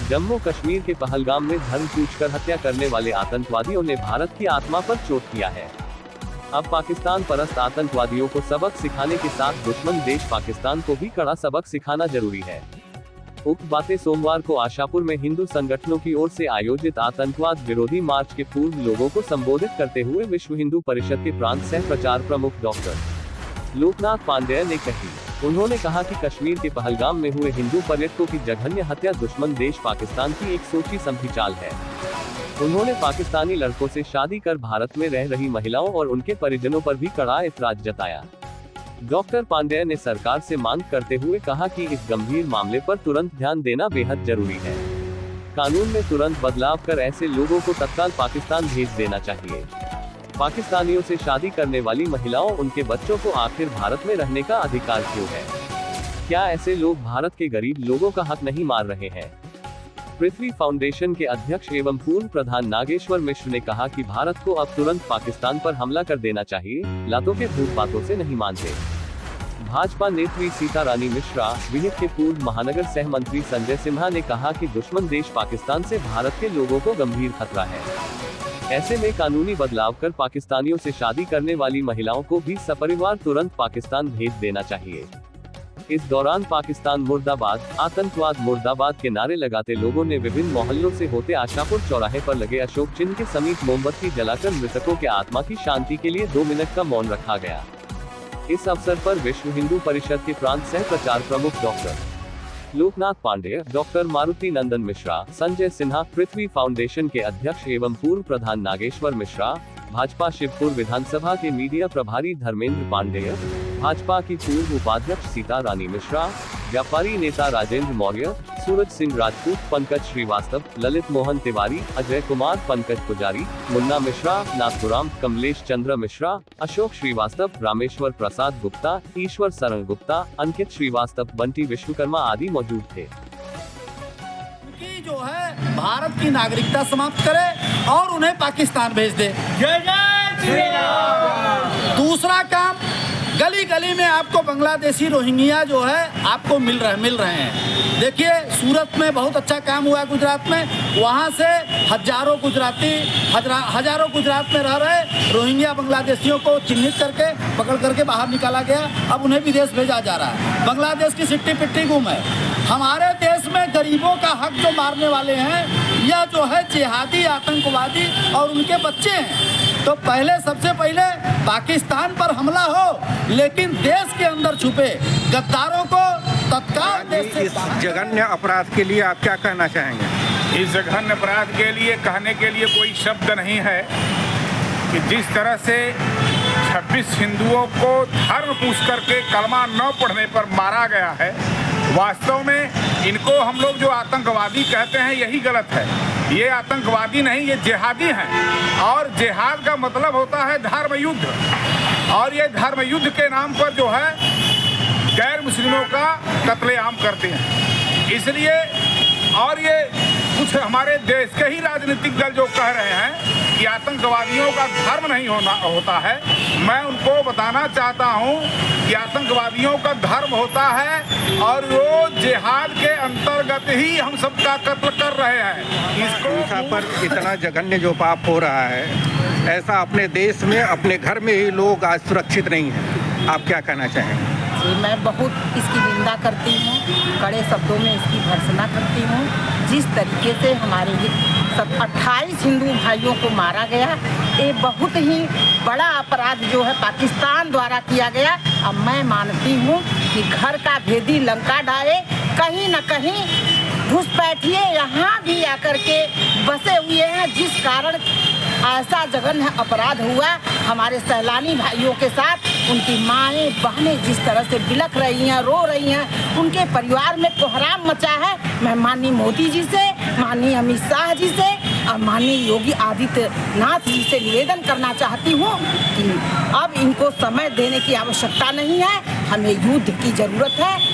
जम्मू कश्मीर के पहलगाम में धर्म पूछकर हत्या करने वाले आतंकवादियों ने भारत की आत्मा पर चोट किया है। अब पाकिस्तान परस्त आतंकवादियों को सबक सिखाने के साथ दुश्मन देश पाकिस्तान को भी कड़ा सबक सिखाना जरूरी है। उक्त बातें सोमवार को आशापुर में हिंदू संगठनों की ओर से आयोजित आतंकवाद विरोधी मार्च के पूर्व लोगों को संबोधित करते हुए विश्व हिंदू परिषद के प्रांत सह प्रचार प्रमुख डॉक्टर लोकनाथ पांडेय ने कही। उन्होंने कहा कि कश्मीर के पहलगाम में हुए हिंदू पर्यटकों की जघन्य हत्या दुश्मन देश पाकिस्तान की एक सोची समझी चाल है। उन्होंने पाकिस्तानी लड़कों से शादी कर भारत में रह रही महिलाओं और उनके परिजनों पर भी कड़ा ऐतराज जताया। डॉक्टर पांडेय ने सरकार से मांग करते हुए कहा कि इस गंभीर मामले पर तुरंत ध्यान देना बेहद जरूरी है। कानून में तुरंत बदलाव कर ऐसे लोगों को तत्काल पाकिस्तान भेज देना चाहिए। पाकिस्तानियों से शादी करने वाली महिलाओं उनके बच्चों को आखिर भारत में रहने का अधिकार क्यों है? क्या ऐसे लोग भारत के गरीब लोगों का हक नहीं मार रहे हैं? पृथ्वी फाउंडेशन के अध्यक्ष एवं पूर्व प्रधान नागेश्वर मिश्र ने कहा कि भारत को अब तुरंत पाकिस्तान पर हमला कर देना चाहिए, लातों के भूत बातों से नहीं मानते। भाजपा नेत्री सीता रानी मिश्रा, विहिप के पूर्व महानगर सह मंत्री संजय सिन्हा ने कहा कि दुश्मन देश पाकिस्तान से भारत के लोगों को गंभीर खतरा है। ऐसे में कानूनी बदलाव कर पाकिस्तानियों से शादी करने वाली महिलाओं को भी सपरिवार तुरंत पाकिस्तान भेज देना चाहिए। इस दौरान पाकिस्तान मुर्दाबाद, आतंकवाद मुर्दाबाद के नारे लगाते लोगों ने विभिन्न मोहल्लों से होते आशापुर चौराहे पर लगे अशोक चिन्ह के समीप मोमबत्ती जलाकर मृतकों के आत्मा की शांति के लिए 2 मिनट का मौन रखा गया। इस अवसर पर विश्व हिंदू परिषद के प्रांत सह प्रचार प्रमुख डॉक्टर लोकनाथ पांडेय, डॉक्टर मारुति नंदन मिश्रा, संजय सिन्हा, पृथ्वी फाउंडेशन के अध्यक्ष एवं पूर्व प्रधान नागेश्वर मिश्रा, भाजपा शिवपुर विधानसभा के मीडिया प्रभारी धर्मेंद्र पांडेय, भाजपा की पूर्व उपाध्यक्ष सीता रानी मिश्रा, व्यापारी नेता राजेंद्र मौर्य, सूरज सिंह राजपूत, पंकज श्रीवास्तव, ललित मोहन तिवारी, अजय कुमार, पंकज पुजारी, मुन्ना मिश्रा, नाथुराम, कमलेश चंद्र मिश्रा, अशोक श्रीवास्तव, रामेश्वर प्रसाद गुप्ता, ईश्वर सरन गुप्ता, अंकित श्रीवास्तव, बंटी विश्वकर्मा आदि मौजूद थे। जो है भारत की नागरिकता समाप्त करे और उन्हें पाकिस्तान भेज दे। जय जय श्री राम। दूसरा काम, गली गली में आपको बांग्लादेशी रोहिंग्या जो है आपको मिल रहे हैं। देखिए सूरत में बहुत अच्छा काम हुआ, गुजरात में, वहाँ से हजारों गुजरात में रह रहे रोहिंग्या बांग्लादेशियों को चिन्हित करके पकड़ करके बाहर निकाला गया। अब उन्हें विदेश भेजा जा रहा है। बांग्लादेश की सिट्टी पिट्टी गुम है। हमारे देश में गरीबों का हक जो मारने वाले हैं यह जो है जिहादी आतंकवादी और उनके बच्चे हैं। तो सबसे पहले पाकिस्तान पर हमला हो, लेकिन देश के अंदर छुपे गद्दारों को तत्काल देश से। इस जघन्य अपराध के लिए आप क्या कहना चाहेंगे? इस जघन्य अपराध के लिए कहने के लिए कोई शब्द नहीं है कि जिस तरह से 26 हिंदुओं को धर्म पूछ करके कलमा न पढ़ने पर मारा गया है, वास्तव में इनको हम लोग जो आतंकवादी कहते हैं यही गलत है। ये आतंकवादी नहीं, ये जिहादी हैं। और जिहाद का मतलब होता है धर्म युद्ध, और ये धर्म युद्ध के नाम पर जो है गैर मुस्लिमों का कत्लेआम करते हैं। इसलिए और ये कुछ हमारे देश के ही राजनीतिक दल जो कह रहे हैं कि आतंकवादियों का धर्म नहीं होता है, मैं उनको बताना चाहता हूं कि आतंकवादियों का धर्म होता है और वो जिहाद के अंतर्गत ही हम सबका कत्ल कर रहे हैं। इसको पर इतना जघन्य जो पाप हो रहा है, ऐसा अपने देश में अपने घर में ही लोग आज सुरक्षित नहीं है। आप क्या कहना चाहेंगे? मैं बहुत इसकी निंदा करती हूँ, कड़े शब्दों में इसकी भर्त्सना करती हूँ। जिस तरीके से हमारे 28 हिंदू भाइयों को मारा गया, ये बहुत ही बड़ा अपराध जो है पाकिस्तान द्वारा किया गया। अब मैं मानती हूँ कि घर का भेदी लंका ढाए, कहीं न कहीं घुसपैठिए यहाँ भी आकर के बसे हुए हैं, जिस कारण ऐसा जघन्य अपराध हुआ हमारे सैलानी भाइयों के साथ। उनकी माएँ बहनें जिस तरह से बिलख रही हैं, रो रही हैं, उनके परिवार में कोहराम मचा है। मैं माननीय मोदी जी से, माननीय अमित शाह जी से और माननीय योगी आदित्यनाथ जी से निवेदन करना चाहती हूँ कि अब इनको समय देने की आवश्यकता नहीं है, हमें युद्ध की जरूरत है।